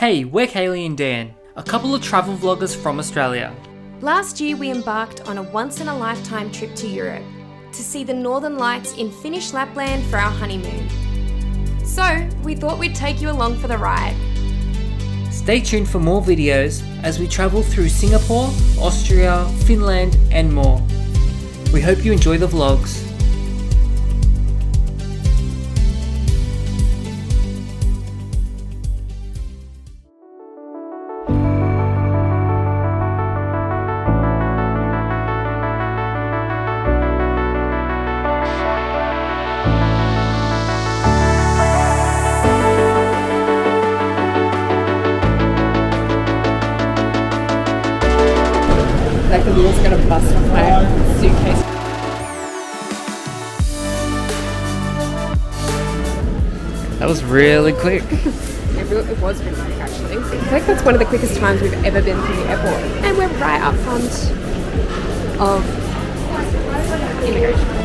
Hey, we're Kayleigh and Dan, a couple of travel vloggers from Australia. Last year we embarked on a once-in-a-lifetime trip to Europe to see the Northern Lights in Finnish Lapland for our honeymoon. So we thought we'd take you along for the ride. Stay tuned for more videos as we travel through Singapore, Austria, Finland and more. We hope you enjoy the vlogs. Like the wheel's gonna bust off my suitcase. That was really quick. It was really quick actually. I feel like that's one of the quickest times we've ever been through the airport. And we're right up front of immigration.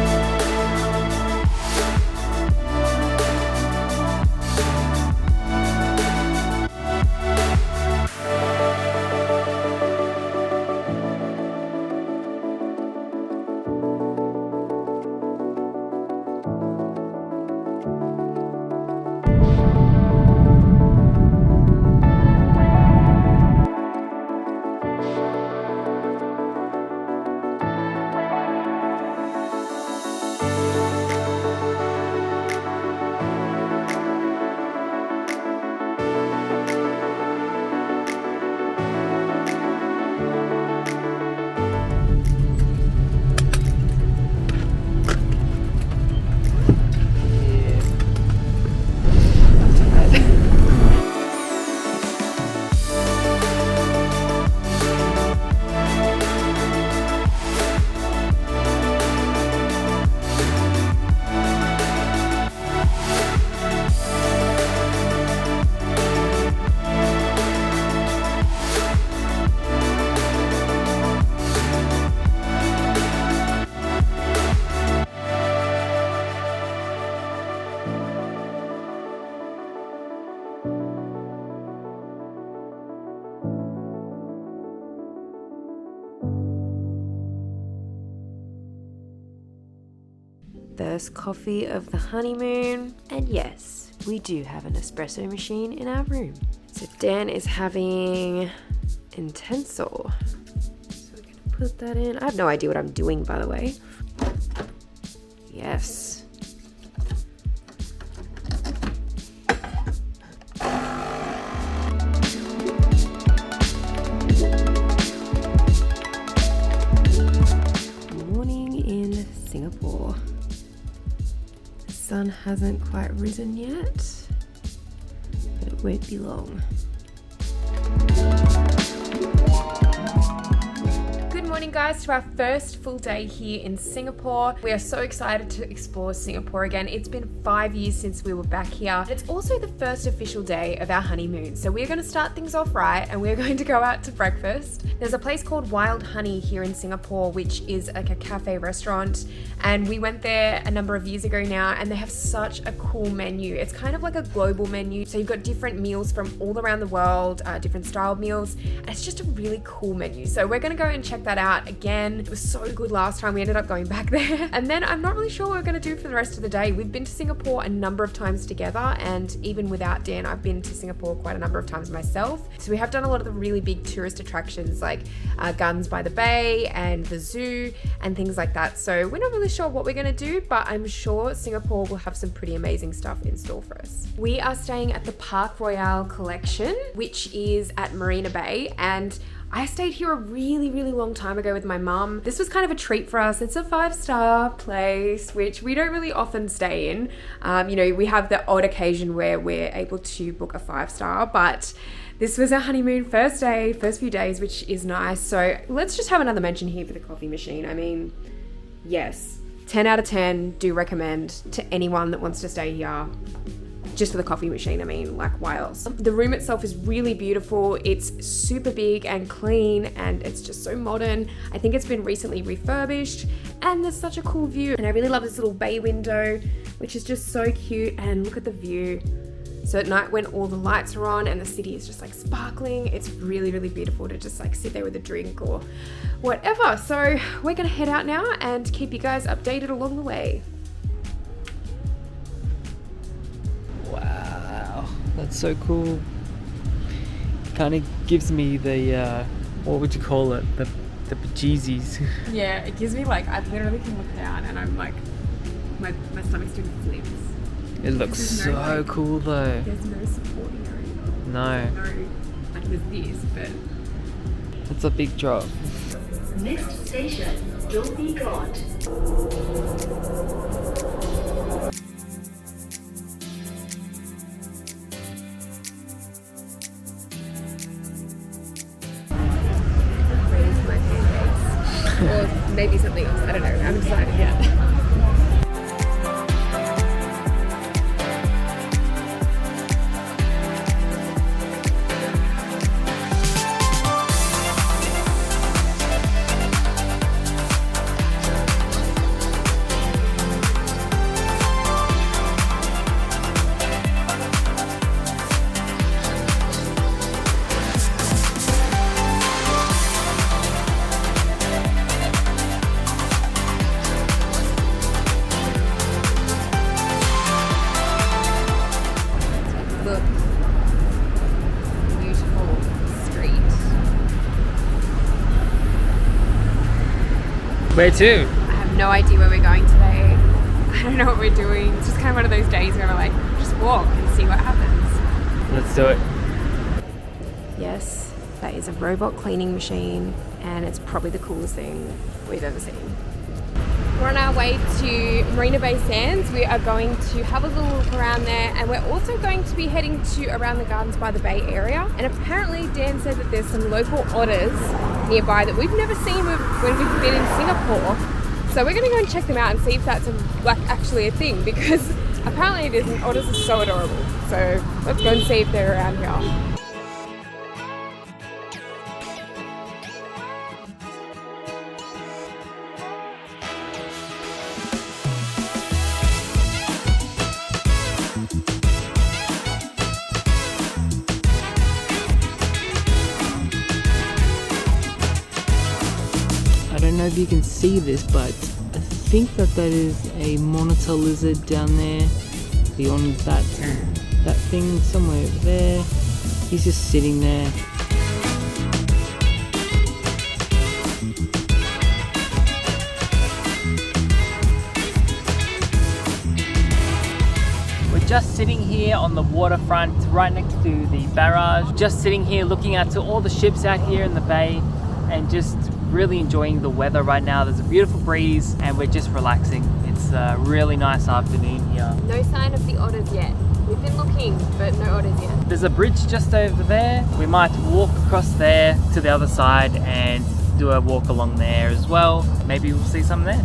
First coffee of the honeymoon. And yes, we do have an espresso machine in our room. So Dan is having Intenso. So we're gonna put that in. I have no idea what I'm doing, by the way. Yes. Morning in Singapore. Sun hasn't quite risen yet, but it won't be long. Good morning guys, to our first full day here in Singapore. We are so excited to explore Singapore again. It's been 5 years since we were back here. It's also the first official day of our honeymoon. So we're going to start things off right and we're going to go out to breakfast. There's a place called Wild Honey here in Singapore, which is like a cafe restaurant. And we went there a number of years ago now and they have such a cool menu. It's kind of like a global menu. So you've got different meals from all around the world, different style meals. And it's just a really cool menu. So we're going to go and check that out again. It was so good last time. We ended up going back there. And then I'm not really sure what we're going to do for the rest of the day. We've been to Singapore a number of times together. And even without Dan, I've been to Singapore quite a number of times myself. So we have done a lot of the really big tourist attractions like Gardens by the Bay and the zoo and things like that. So we're not really sure what we're going to do, but I'm sure Singapore will have some pretty amazing stuff in store for us. We are staying at the Park Royale Collection, which is at Marina Bay, and I stayed here a really, really long time ago with my mum. This was kind of a treat for us. It's a 5-star place, which we don't really often stay in. We have the odd occasion where we're able to book a 5-star, but this was our honeymoon first few days, which is nice. So let's just have another mention here for the coffee machine. I mean, yes, 10 out of 10, do recommend to anyone that wants to stay here. just for the coffee machine. I mean, like, why else? The room itself is really beautiful. It's super big and clean, and it's just so modern. I think it's been recently refurbished, and there's such a cool view. And I really love this little bay window, which is just so cute. And look at the view. So at night when all the lights are on and the city is just like sparkling, it's really, really beautiful to just like sit there with a drink or whatever. So we're gonna head out now and keep you guys updated along the way. Wow, that's so cool. Kind of gives me the, what would you call it? The bejeezies. Yeah, it gives me like, I literally can look down and I'm like, my stomach's doing flips. It looks so cool though. There's no supporting area. No. Like there's this, but... It's a big drop. Next station, Dolby God. Raise my pancakes. Or maybe something else, I don't know, I haven't decided yet. Look, beautiful street. Where to? I have no idea where we're going today. I don't know what we're doing. It's just kind of one of those days where we're like, just walk and see what happens. Let's do it. Yes, that is a robot cleaning machine and it's probably the coolest thing we've ever seen. We're on our way to Marina Bay Sands. We are going to have a little look around there and we're also going to be heading to around the Gardens by the Bay area. And apparently Dan said that there's some local otters nearby that we've never seen when we've been in Singapore. So we're going to go and check them out and see if that's actually a thing, because apparently it isn't. Otters are so adorable. So let's go and see if they're around here. I don't know if you can see this, but I think that is a monitor lizard down there. Beyond that thing somewhere over there. He's just sitting there. We're just sitting here on the waterfront, right next to the barrage. Just sitting here looking out to all the ships out here in the bay and just really enjoying the weather right now. There's a beautiful breeze and we're just relaxing. It's a really nice afternoon here. No sign of the otters yet. We've been looking, but no otters yet. There's a bridge just over there. We might walk across there to the other side and do a walk along there as well. Maybe we'll see some there.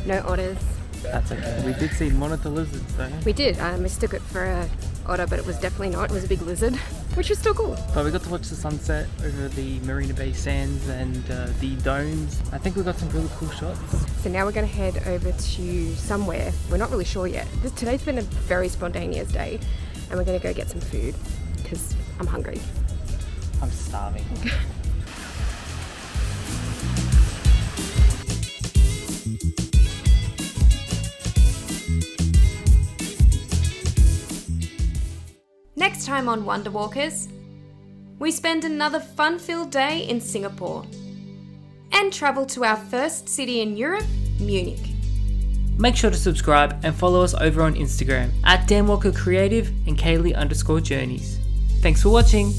No otters. That's okay. We did see monitor lizards though. We did. I mistook it for a otter, but it was definitely not. It was a big lizard, which was still cool. But we got to watch the sunset over the Marina Bay Sands and the domes. I think we got some really cool shots. So now we're going to head over to somewhere. We're not really sure yet. Today's been a very spontaneous day, and we're going to go get some food because I'm hungry. I'm starving. Next time on Wanderwalkers, we spend another fun-filled day in Singapore and travel to our first city in Europe, Munich. Make sure to subscribe and follow us over on Instagram at Dan Walker Creative and Kayleigh_Journeys. Thanks for watching.